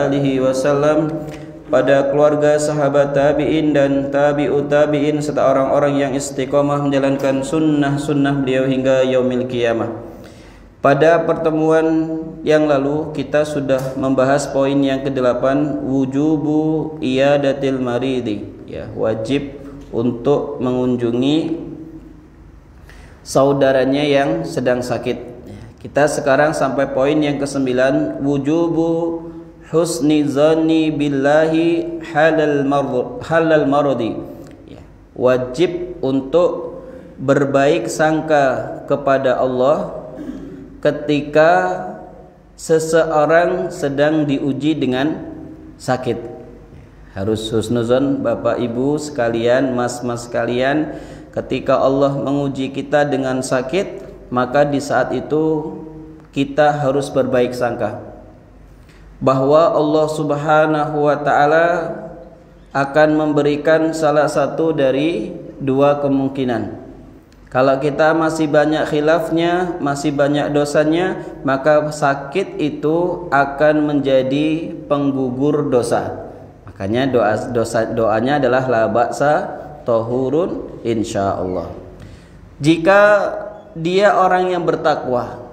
alihi wasallam, pada keluarga sahabat tabi'in dan tabi'ut tabi'in serta orang-orang yang istiqomah menjalankan sunnah-sunnah beliau hingga yaumil qiyamah. Pada pertemuan yang lalu kita sudah membahas poin yang ke-8, wujubu iyadatil maridi, ya, wajib untuk mengunjungi saudaranya yang sedang sakit. Kita sekarang sampai poin yang ke-9, wujubu husni zanni billahi halal maradi, ya, wajib untuk berbaik sangka kepada Allah ketika seseorang sedang diuji dengan sakit. Harus husnuzon Bapak Ibu sekalian, mas-mas sekalian, ketika Allah menguji kita dengan sakit, maka di saat itu kita harus berbaik sangka bahwa Allah Subhanahu wa ta'ala akan memberikan salah satu dari dua kemungkinan. Kalau kita masih banyak khilafnya, masih banyak dosanya, maka sakit itu akan menjadi penggugur dosa. Makanya doanya adalah la ba'sa tahurun insyaallah. Jika dia orang yang bertakwa,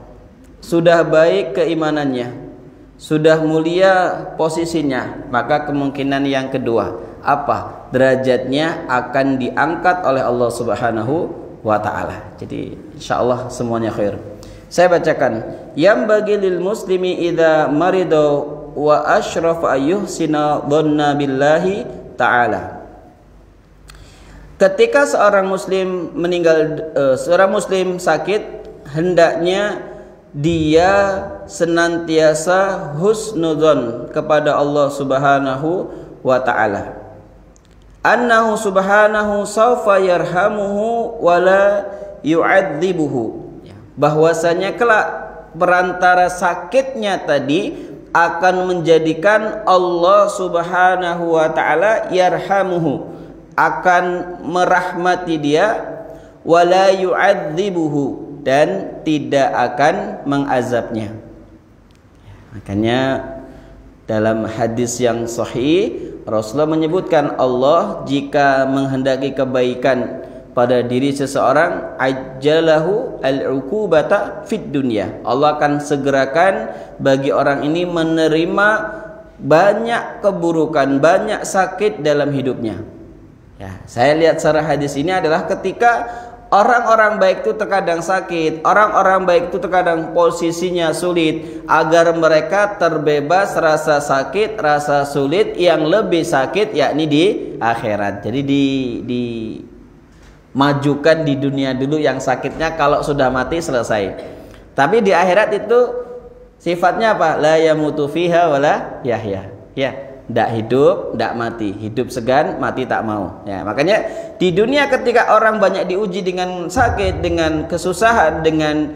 sudah baik keimanannya, sudah mulia posisinya, maka kemungkinan yang kedua apa? Derajatnya akan diangkat oleh Allah Subhanahu wa ta'ala. Jadi insyaallah semuanya khair. Saya bacakan, yang bagi lil muslimi idza marido wa asyraf ayyuhsina dhanna billahi ta'ala. Ketika seorang muslim seorang muslim sakit, hendaknya dia senantiasa husnudzon kepada Allah Subhanahu wa ta'ala. Annahu subhanahu sawfa yarhamuhu wala yu'adzibuhu. Bahwasanya kelak perantara sakitnya tadi akan menjadikan Allah Subhanahu wa ta'ala yarhamuhu, akan merahmati dia, wala yu'adzibuhu, dan tidak akan mengazabnya. Makanya dalam hadis yang sahih Rasulullah menyebutkan Allah jika menghendaki kebaikan pada diri seseorang, ajjalahu al-uqubata fid dunya. Allah akan segerakan bagi orang ini menerima banyak keburukan, banyak sakit dalam hidupnya. Ya, saya lihat secara hadis ini adalah ketika orang-orang baik itu terkadang sakit, orang-orang baik itu terkadang posisinya sulit, agar mereka terbebas rasa sakit, rasa sulit yang lebih sakit, yakni di akhirat. Jadi dimajukan di dunia dulu yang sakitnya, kalau sudah mati selesai. Tapi di akhirat itu sifatnya apa? La yamutu fiha wala yahya. Ya, tidak hidup, tidak mati. Hidup segan, mati tak mau. Ya, makanya di dunia ketika orang banyak diuji dengan sakit, dengan kesusahan, dengan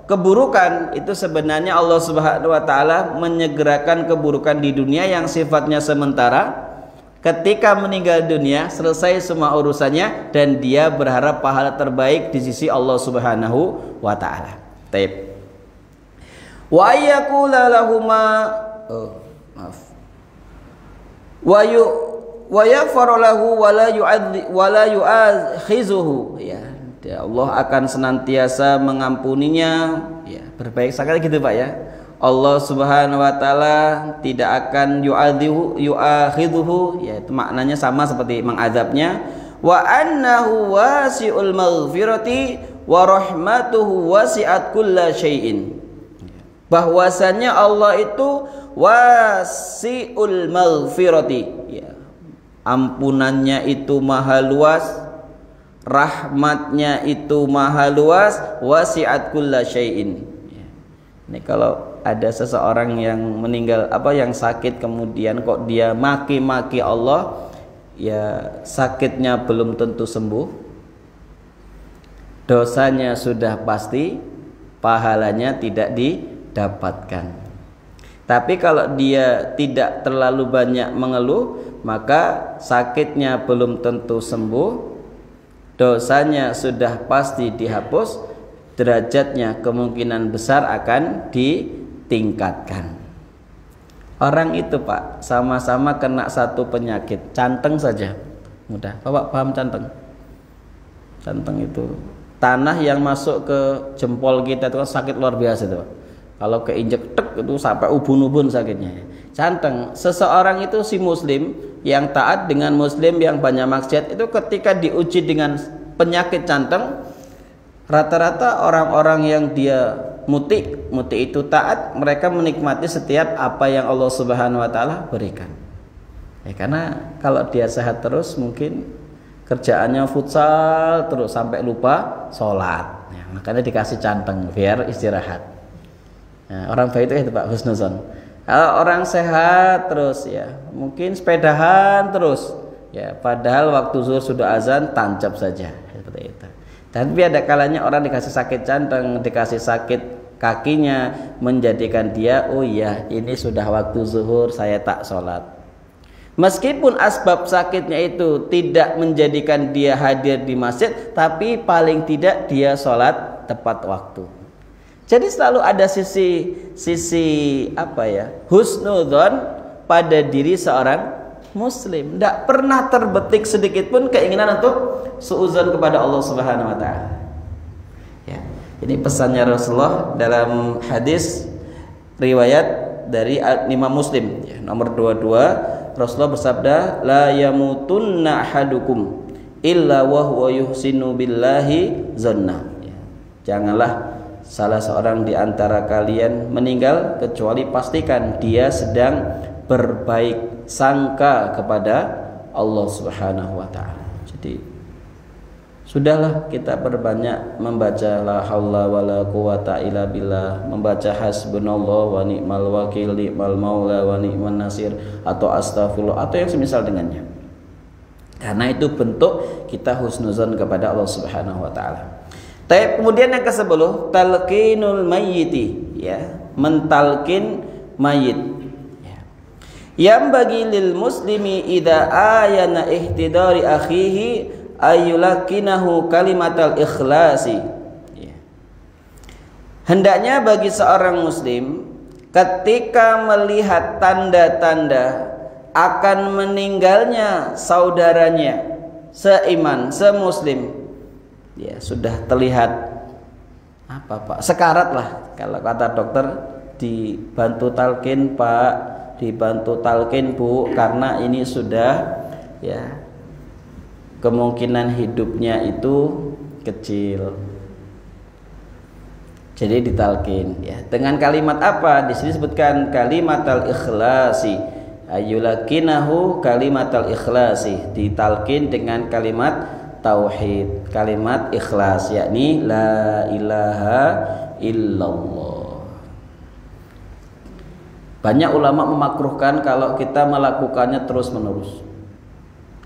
keburukan, itu sebenarnya Allah Subhanahu wa ta'ala menyegerakan keburukan di dunia yang sifatnya sementara. Ketika meninggal dunia, selesai semua urusannya, dan dia berharap pahala terbaik di sisi Allah Subhanahu wa ta'ala. Taib. Wa ayyakula lahuma wa yaghfaru lahu wa la yu'akhizuhu, ya, Allah akan senantiasa mengampuninya, ya, berbaik sangka gitu Pak ya. Allah Subhanahu wa ta'ala tidak akan yu'akhizuhu, ya, itu maknanya sama seperti mengazabnya. Wa annahu wasi'ul maghfirati wa rahmatuhu wasi'at kulla syai'in. Bahwasanya Allah itu wasi'ul maghfirati, ya, ampunannya itu maha luas, rahmatnya itu maha luas, wasi'at kulla syai'in. Ya. Ini kalau ada seseorang yang meninggal, yang sakit, kemudian kok dia maki-maki Allah, ya sakitnya belum tentu sembuh, dosanya sudah pasti, pahalanya tidak didapatkan. Tapi kalau dia tidak terlalu banyak mengeluh, maka sakitnya belum tentu sembuh, dosanya sudah pasti dihapus, derajatnya kemungkinan besar akan ditingkatkan. Orang itu Pak sama-sama kena satu penyakit, canteng saja, mudah. Bapak paham canteng? Canteng itu tanah yang masuk ke jempol kita itu kan sakit luar biasa itu Pak. Kalau keinjek tek itu sampai ubun-ubun sakitnya. Canteng, seseorang itu si muslim yang taat dengan muslim yang banyak maksiat itu ketika diuji dengan penyakit canteng, rata-rata orang-orang yang dia muti itu taat, mereka menikmati setiap apa yang Allah Subhanahu wa taala berikan. Ya, karena kalau dia sehat terus mungkin kerjaannya futsal terus sampai lupa sholat. Ya, makanya dikasih canteng biar istirahat. Nah, orang baik itu Pak husnuzon. Kalau orang sehat terus ya mungkin sepedahan terus ya, padahal waktu zuhur sudah azan tancap saja seperti itu. Tapi ada kalanya orang dikasih sakit canteng, dikasih sakit kakinya, menjadikan dia oh iya ini sudah waktu zuhur saya tak sholat. Meskipun asbab sakitnya itu tidak menjadikan dia hadir di masjid, tapi paling tidak dia sholat tepat waktu. Jadi selalu ada sisi apa ya, husnudzon pada diri seorang muslim. Tidak pernah terbetik sedikit pun keinginan untuk suudzon kepada Allah Subhanahu wa taala. Ya. Ini pesannya Rasulullah dalam hadis riwayat dari Imam Muslim ya, nomor 22, Rasulullah bersabda, la yamutunna ahadukum illa wa huwa yuhsinu billahi zanna. Ya. Janganlah salah seorang di antara kalian meninggal kecuali pastikan dia sedang berbaik sangka kepada Allah Subhanahu wa taala. Jadi sudahlah kita perbanyak membaca la haula wala quwata illa billah, membaca hasbunallah wa ni'mal wakil, ni'mal maula wa ni'man nasir, atau astagfirullah atau yang semisal dengannya. Karena itu bentuk kita husnuzon kepada Allah Subhanahu wa taala. Kemudian yang ke-10, talqinul mayyiti, ya, mentalkin mayit. Ya. Yang bagi lil muslimi idza ayana ihtidari akhihi ayyulakinahu kalimatal ikhlasi. Ya. Hendaknya bagi seorang muslim ketika melihat tanda-tanda akan meninggalnya saudaranya seiman, semuslim, ya sudah terlihat apa Pak, sekarat lah kalau kata dokter, dibantu talqin Pak, dibantu talqin Bu, karena ini sudah ya kemungkinan hidupnya itu kecil, jadi ditalqin ya dengan kalimat apa? Di sini disebutkan kalimatal ikhlasi, ayyulakinahu kalimatal ikhlasi, ditalqin dengan kalimat tauhid, kalimat ikhlas, yakni la ilaha illallah. Banyak ulama memakruhkan kalau kita melakukannya terus menerus.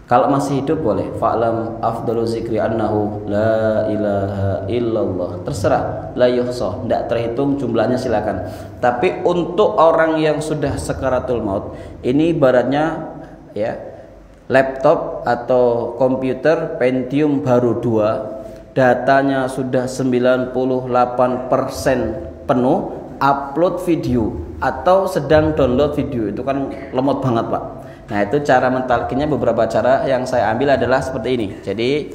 Kalau masih hidup boleh, fa'lam afdalu zikri annahu la ilaha illallah. Terserah, la yuhsah, tidak terhitung jumlahnya, silakan. Tapi untuk orang yang sudah sakaratul maut, ini ibaratnya ya laptop atau komputer Pentium baru 2, datanya sudah 98% penuh, upload video atau sedang download video, itu kan lemot banget Pak. Nah itu cara mentalkinnya, beberapa cara yang saya ambil adalah seperti ini. Jadi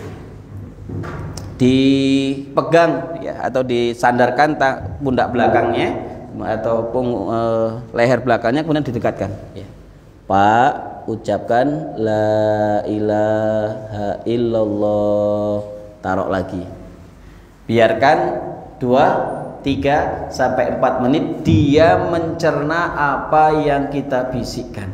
dipegang ya, atau disandarkan pundak belakangnya atau leher belakangnya, kemudian didekatkan ya. Pak, ucapkan la ilaha illallah, taruh lagi, biarkan 2, 3 sampai 4 menit dia mencerna apa yang kita bisikkan.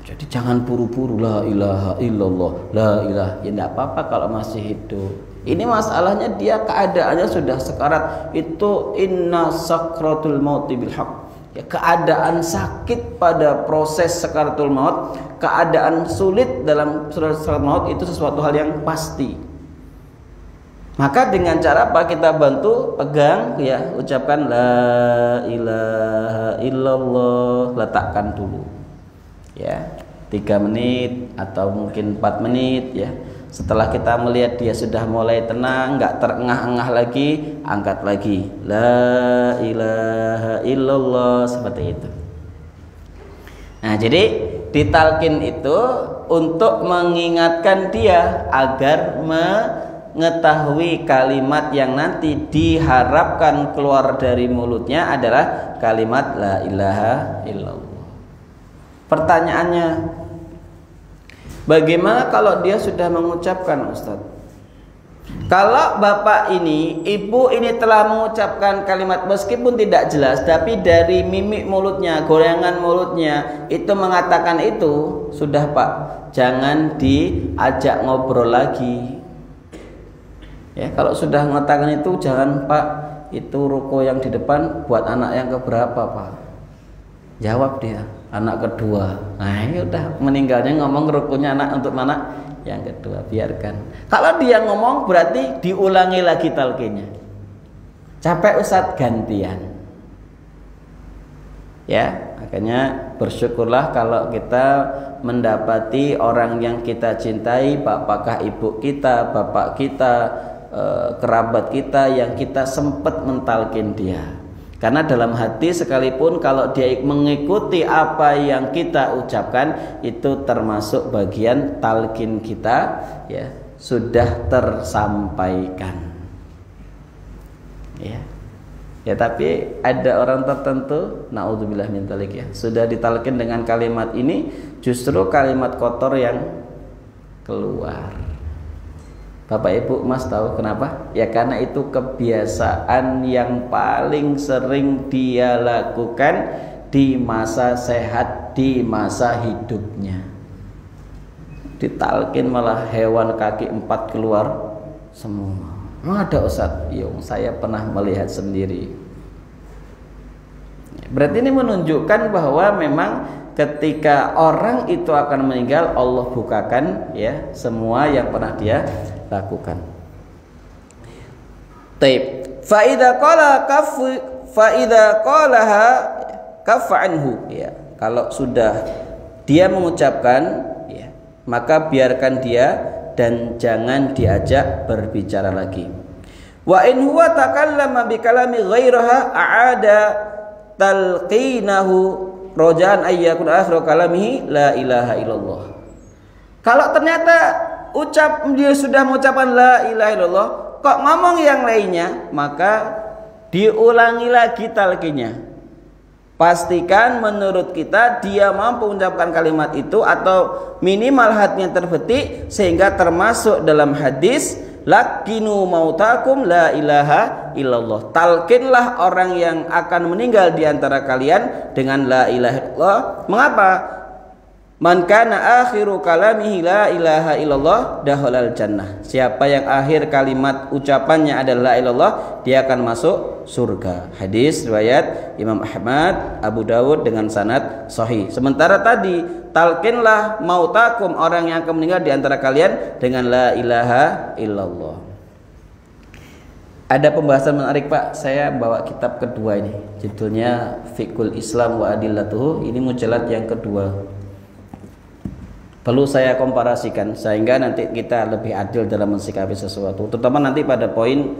Jadi jangan buru-buru la ilaha illallah, la ilaha, ya tidak apa-apa kalau masih hidup. Ini masalahnya dia keadaannya sudah sekarat, itu inna sakratul mauti bil haqq. Ya, keadaan sakit pada proses sakaratul maut, keadaan sulit dalam sakaratul maut itu sesuatu hal yang pasti. Maka dengan cara apa? Kita bantu pegang ya, ucapkan la ilaha illallah, letakkan dulu. Ya, 3 menit atau mungkin 4 menit ya. Setelah kita melihat dia sudah mulai tenang, nggak terengah-engah lagi, angkat lagi. La ilaha illallah, seperti itu. Nah, jadi ditalkin itu untuk mengingatkan dia agar mengetahui kalimat yang nanti diharapkan keluar dari mulutnya adalah kalimat la ilaha illallah. Pertanyaannya, bagaimana kalau dia sudah mengucapkan, Ustaz? Kalau bapak ini, ibu ini telah mengucapkan kalimat meskipun tidak jelas, tapi dari mimik mulutnya, goyangan mulutnya itu mengatakan itu, sudah Pak, jangan diajak ngobrol lagi. Ya, kalau sudah mengatakan itu, jangan Pak, itu ruko yang di depan buat anak yang keberapa Pak? Jawab dia, anak kedua. Nah, ini udah meninggalnya ngomong rukunya anak untuk anak yang kedua, biarkan. Kalau dia ngomong berarti diulangi lagi talqinnya. Capek Ustadz, gantian. Ya, makanya bersyukurlah kalau kita mendapati orang yang kita cintai, apakah ibu kita, bapak kita, kerabat kita yang kita sempat mentalkin dia. Karena dalam hati sekalipun kalau dia mengikuti apa yang kita ucapkan, itu termasuk bagian talqin kita, ya, sudah tersampaikan. Ya. Ya, tapi ada orang tertentu, naudzubillah min dzalik, ya, sudah ditalqin dengan kalimat ini, justru kalimat kotor yang keluar. Bapak Ibu Mas tahu kenapa? Ya karena itu kebiasaan yang paling sering dia lakukan di masa sehat, di masa hidupnya. Ditalkin malah hewan kaki 4 keluar semua. Emang ada Ustaz? Yung, saya pernah melihat sendiri. Berarti ini menunjukkan bahwa memang ketika orang itu akan meninggal, Allah bukakan ya semua yang pernah dia lakukan. Taib. Fa idza qalaha kaffa anhu, ya. Kalau sudah dia mengucapkan, ya, maka biarkan dia dan jangan diajak berbicara lagi. Wa in huwa takallama bi kalami ghairaha a'ada talqinahu rojaan ayyakun akhiru kalamihi la ilaha illallah. Kalau ternyata dia sudah mengucapkan la ilaha illallah, kok ngomong yang lainnya, maka diulangi lagi talqinnya. Pastikan menurut kita dia mampu mengucapkan kalimat itu atau minimal hatinya terbetik sehingga termasuk dalam hadis lakinu mautakum la ilaha illallah. Talqinlah orang yang akan meninggal di antara kalian dengan la ilaha illallah. Mengapa? Man kana akhiru kalamihi la ilaha illallah dakhalal jannah. Siapa yang akhir kalimat ucapannya adalah la ilallah, dia akan masuk surga. Hadis riwayat Imam Ahmad, Abu Dawud dengan sanad sahih. Sementara tadi talqinlah mautakum orang yang akan meninggal di antara kalian dengan la ilaha illallah. Ada pembahasan menarik Pak. Saya bawa kitab kedua ini. Judulnya Fiqhul Islam wa Adillatuhu. Ini mujallad yang kedua. Perlu saya komparasikan sehingga nanti kita lebih adil dalam mensikapi sesuatu, terutama nanti pada poin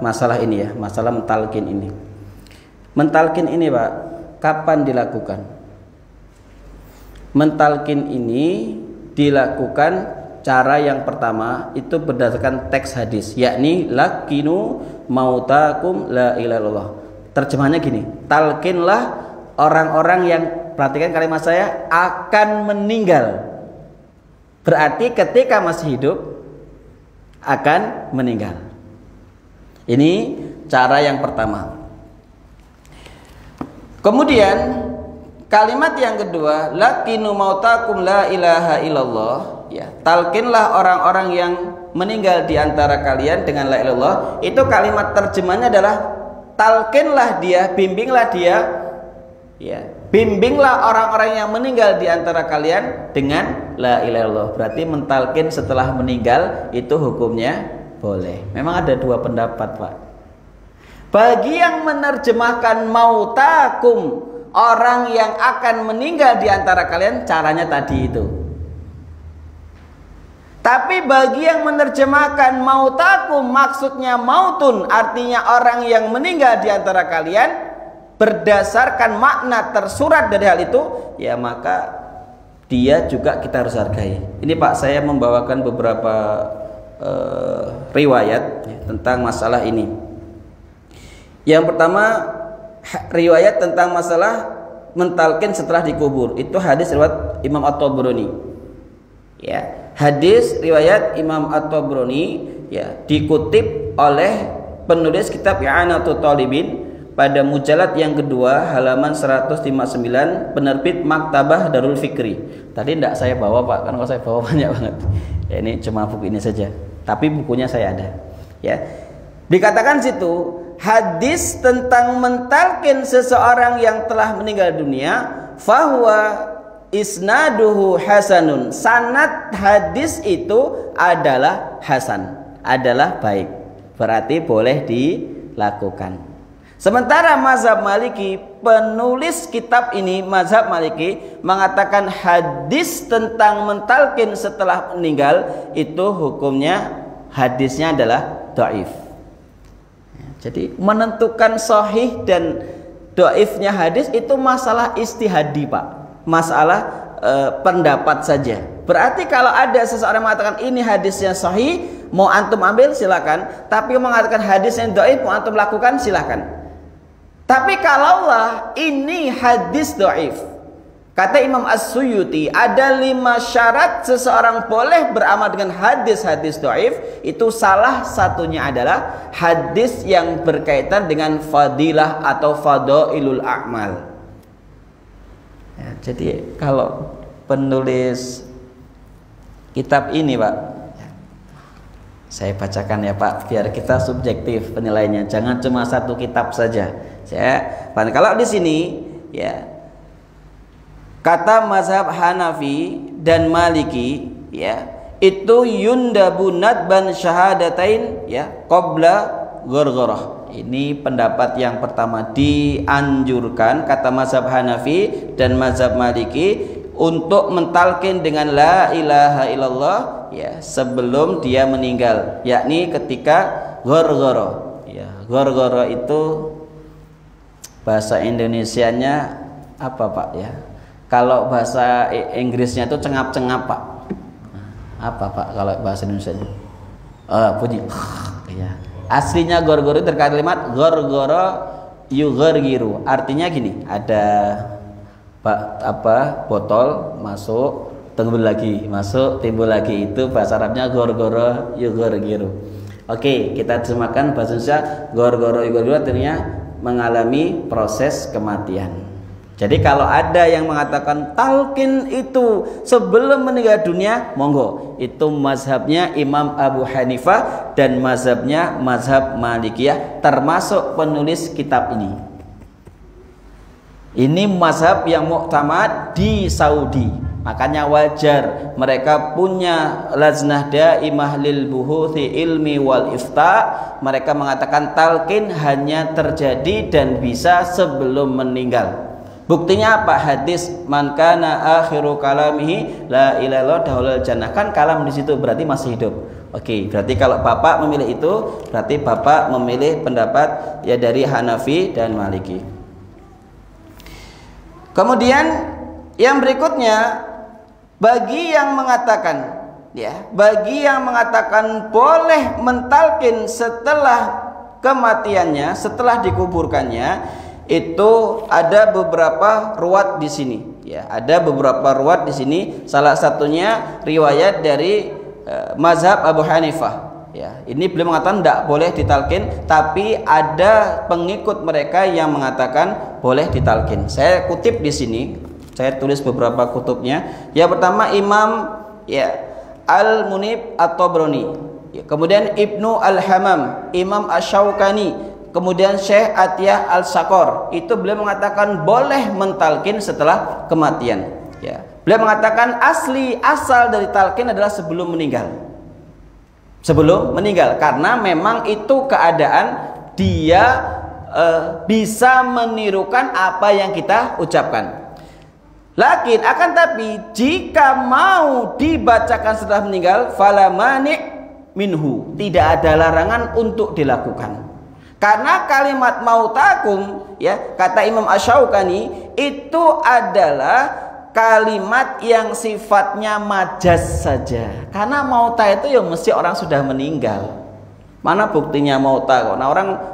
masalah ini ya, masalah mentalkin ini. Mentalkin ini Pak, kapan dilakukan? Mentalkin ini dilakukan cara yang pertama itu berdasarkan teks hadis, yakni lakinu mautakum la ilaha illallah. Terjemahannya gini, talkinlah orang-orang yang, perhatikan kalimat saya, akan meninggal. Berarti ketika masih hidup akan meninggal. Ini cara yang pertama. Kemudian kalimat yang kedua, lakinu mautakum la ilaha illallah, ya, talkinlah orang-orang yang meninggal di antara kalian dengan la ilaha illallah. Itu kalimat terjemahnya adalah talkinlah dia, bimbinglah dia, ya, bimbinglah orang-orang yang meninggal di antara kalian dengan la ilaha illallah. Berarti mentalkin setelah meninggal itu hukumnya boleh. Memang ada dua pendapat Pak. Bagi yang menerjemahkan mautakum orang yang akan meninggal di antara kalian, caranya tadi itu. Tapi bagi yang menerjemahkan mautakum maksudnya mautun, artinya orang yang meninggal di antara kalian, berdasarkan makna tersurat dari hal itu, ya maka dia juga kita harus hargai. Ini Pak, saya membawakan beberapa riwayat tentang masalah ini. Yang pertama, riwayat tentang masalah mentalkin setelah dikubur. Itu hadis riwayat Imam At-Tabrani. Ya, hadis riwayat Imam At-Tabrani ya dikutip oleh penulis kitab I'anatul Talibin pada mujalad yang kedua halaman 159 penerbit Maktabah Darul Fikri. Tadi tidak saya bawa Pak, kan kalau saya bawa banyak banget. Ya, ini cuma buku ini saja. Tapi bukunya saya ada. Ya, dikatakan situ hadis tentang mentalkin seseorang yang telah meninggal dunia, fahuwa isnaduhu hasanun. Sanad hadis itu adalah hasan, adalah baik. Berarti boleh dilakukan. Sementara mazhab Maliki, penulis kitab ini mazhab Maliki mengatakan hadis tentang mentalkin setelah meninggal itu hukumnya hadisnya adalah dhaif. Jadi menentukan sahih dan dhaifnya hadis itu masalah istihadi Pak, masalah pendapat saja. Berarti kalau ada seseorang mengatakan ini hadisnya sahih, mau antum ambil silakan. Tapi mengatakan hadisnya dhaif, mau antum lakukan silakan. Tapi kalaulah ini hadis dhaif, kata Imam As-Suyuti ada 5 syarat seseorang boleh beramal dengan hadis-hadis dhaif. Itu salah satunya adalah hadis yang berkaitan dengan fadilah atau fadailul a'mal. Ya, jadi kalau penulis kitab ini Pak, saya bacakan ya Pak, biar kita subjektif penilaiannya, jangan cuma satu kitab saja. Kalau di sini ya kata mazhab Hanafi dan Maliki ya itu yundabu nadban syahadatain ya qabla ghargharah. Ini pendapat yang pertama, dianjurkan kata mazhab Hanafi dan mazhab Maliki untuk mentalkin dengan la ilaha illallah ya sebelum dia meninggal, yakni ketika ghargharah. Ya, ghargharah itu bahasa Indonesianya apa Pak ya? Kalau bahasa Inggrisnya itu cengap-cengap Pak. Apa Pak kalau bahasa Indonesianya? Bunyi. Ya. Aslinya gor-gor itu terkait kalimat gor-goro yughargiru. Artinya gini, ada botol masuk, timbul lagi, masuk, timbul lagi. Itu bahasa Arabnya gor-goro yughargiru. Oke, kita terjemahkan bahasa Indonesia, gor-goro yughargiru artinya mengalami proses kematian. Jadi kalau ada yang mengatakan talqin itu sebelum meninggal dunia, monggo. Itu mazhabnya Imam Abu Hanifah dan mazhabnya mazhab Malikiyah, termasuk penulis kitab ini. Ini mazhab yang muktamad di Saudi. Makanya wajar mereka punya lajnah daimah lil buhuthi ilmi wal ifta. Mereka mengatakan talqin hanya terjadi dan bisa sebelum meninggal. Buktinya apa? Hadis man kana akhiru kalamihi la ilaha illallah dakhulal jannah. Kan kalam di situ berarti masih hidup. Oke, berarti kalau Bapak memilih itu, berarti Bapak memilih pendapat ya dari Hanafi dan Maliki. Kemudian yang berikutnya, bagi yang mengatakan boleh mentalkin setelah kematiannya, setelah dikuburkannya, itu ada beberapa ruwat di sini. Ya, ada beberapa ruwat di sini. Salah satunya riwayat dari mazhab Abu Hanifah. Ya, ini beliau mengatakan tidak boleh ditalkin, tapi ada pengikut mereka yang mengatakan boleh ditalkin. Saya kutip di sini. Saya tulis beberapa kutubnya. Yang pertama Imam Al-Munib At-Tabrani. Kemudian Ibnu Al-Hamam, Imam Asy-Syaukani. Kemudian Syekh Atiyah Al-Sakor, itu beliau mengatakan boleh mentalkin setelah kematian. Ya. Beliau mengatakan asal dari talqin adalah sebelum meninggal. Sebelum meninggal, karena memang itu keadaan dia bisa menirukan apa yang kita ucapkan. Lakin akan tapi jika mau dibacakan setelah meninggal, fala mani' minhu, tidak ada larangan untuk dilakukan. Karena kalimat mautakum, ya, kata Imam Asy-Syaukani, itu adalah kalimat yang sifatnya majaz saja. Karena mauta itu ya mesti orang sudah meninggal. Mana buktinya mauta kok? Nah,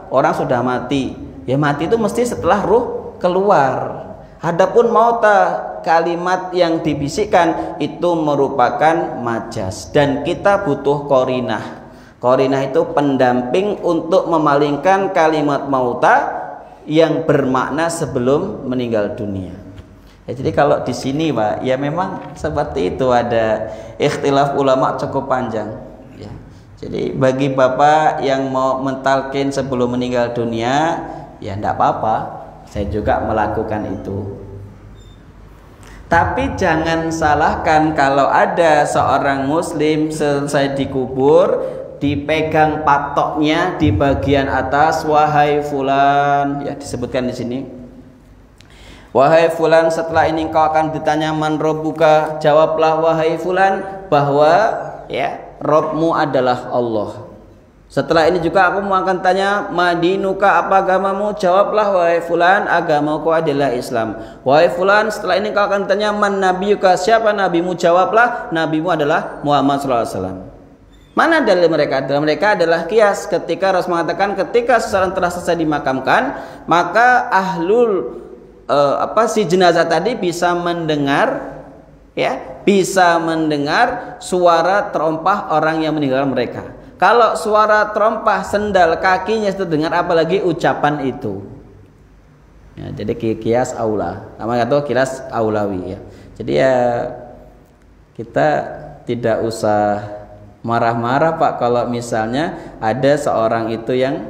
orang sudah mati. Ya mati itu mesti setelah ruh keluar. Adapun mauta, kalimat yang dibisikkan itu merupakan majaz, dan kita butuh qarinah. Qarinah itu pendamping untuk memalingkan kalimat mauta yang bermakna sebelum meninggal dunia. Ya, jadi kalau di sini Pak, ya memang seperti itu, ada ikhtilaf ulama cukup panjang. Ya. Jadi bagi Bapak yang mau mentalkin sebelum meninggal dunia, ya enggak apa-apa, saya juga melakukan itu. Tapi jangan salahkan kalau ada seorang muslim selesai dikubur, dipegang patoknya di bagian atas, wahai fulan, ya disebutkan di sini. Wahai fulan, setelah ini kau akan ditanya man rabbuka, jawablah wahai fulan bahwa ya Rabbmu adalah Allah. Setelah ini juga aku akan tanya madinuka, apa agamamu, jawablah wahai fulan agamaku adalah Islam. Wahai fulan, setelah ini kau akan tanya man nabiyuka, siapa nabimu, jawablah nabimu adalah Muhammad SAW. Mana dalil mereka? Dalil mereka adalah kias. Ketika Rasul mengatakan ketika seseorang telah selesai dimakamkan, maka si jenazah tadi bisa mendengar, ya, bisa mendengar suara terompah orang yang meninggal mereka. Kalau suara terompah sendal kakinya itu dengar, apalagi ucapan itu. Ya, jadi kias aula. Namanya itu kias aulawi, ya. Jadi ya kita tidak usah marah-marah Pak kalau misalnya ada seorang itu yang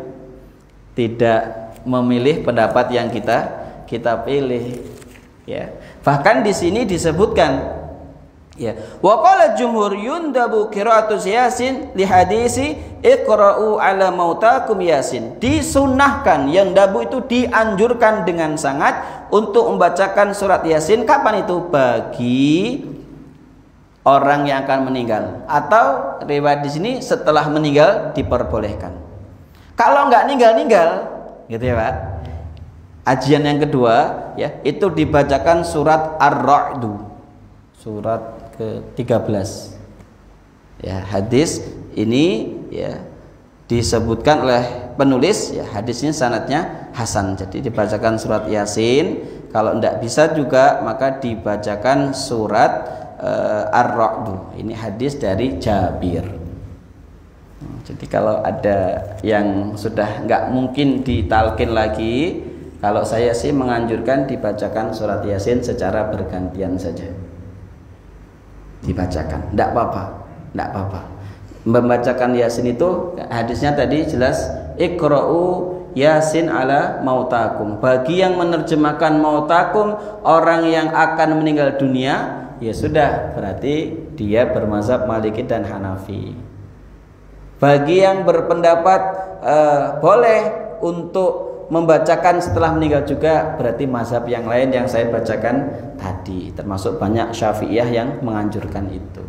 tidak memilih pendapat yang kita pilih, ya. Bahkan di sini disebutkan, ya, wa qala jumhur yundabu qira'atus yasin li hadisi iqra'u ala mautakum yasin. Disunnahkan, yang dabu itu dianjurkan dengan sangat untuk membacakan surat yasin. Kapan itu? Bagi orang yang akan meninggal, atau riwayat di sini setelah meninggal diperbolehkan. Kalau nggak meninggal, gitu ya Pak. Ajian yang kedua, ya, itu dibacakan surat Ar-Ra'du, surat ke-13. Ya, hadis ini ya disebutkan oleh penulis, ya, hadisnya sanadnya hasan. Jadi dibacakan surat Yasin. Kalau tidak bisa juga maka dibacakan surat Ar-Ra'du. Ini hadis dari Jabir. Jadi kalau ada yang sudah nggak mungkin ditalkin lagi, kalau saya sih menganjurkan dibacakan surat Yasin secara bergantian saja. Dibacakan, tidak apa-apa, tidak apa-apa. Membacakan Yasin itu hadisnya tadi jelas, Iqra'u Yasin ala mautakum. Bagi yang menerjemahkan mautakum, orang yang akan meninggal dunia, ya sudah, berarti dia bermazhab Maliki dan Hanafi. Bagi yang berpendapat boleh untuk membacakan setelah meninggal juga, berarti mazhab yang lain yang saya bacakan tadi, termasuk banyak Syafi'iyah yang menganjurkan itu.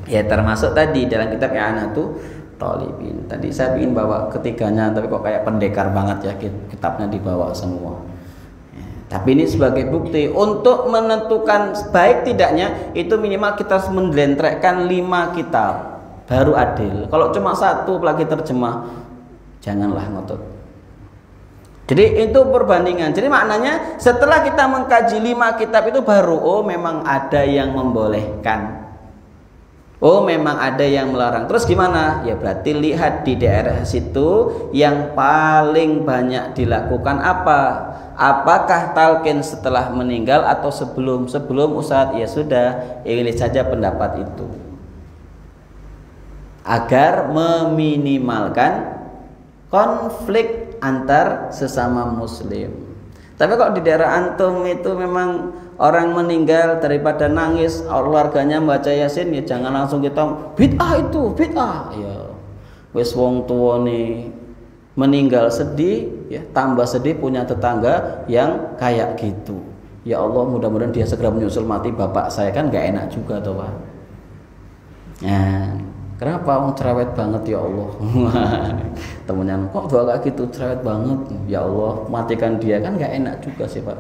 Ya, termasuk tadi dalam kitab I'anatul Talibin. Tadi saya ingin bawa ketiganya, tapi kok kayak pendekar banget ya, kitabnya dibawa semua. Tapi ini sebagai bukti untuk menentukan baik tidaknya, itu minimal kita harus mendelentrekkan 5 kitab baru adil. Kalau cuma 1 lagi terjemah, janganlah ngotot. Jadi itu perbandingan. Jadi maknanya setelah kita mengkaji 5 kitab itu baru, oh memang ada yang membolehkan, oh memang ada yang melarang. Terus gimana? Ya berarti lihat di daerah situ yang paling banyak dilakukan apa? Apakah talqin setelah meninggal atau sebelum Ustadz? Ya sudah, pilih saja pendapat itu, agar meminimalkan konflik antar sesama muslim. Tapi kok di daerah antum itu memang orang meninggal, daripada nangis keluarganya baca Yasin, ya jangan langsung kita bid'ah itu, bid'ah. Ya wis wong tuwa nih meninggal sedih, ya, tambah sedih punya tetangga yang kayak gitu. Ya Allah, mudah-mudahan dia segera menyusul mati bapak saya, kan nggak enak juga toh Pak. Nah, kenapa orang cerewet banget ya Allah? Temennya kok doa kayak gitu cerewet banget, ya Allah matikan dia, kan nggak enak juga sih Pak.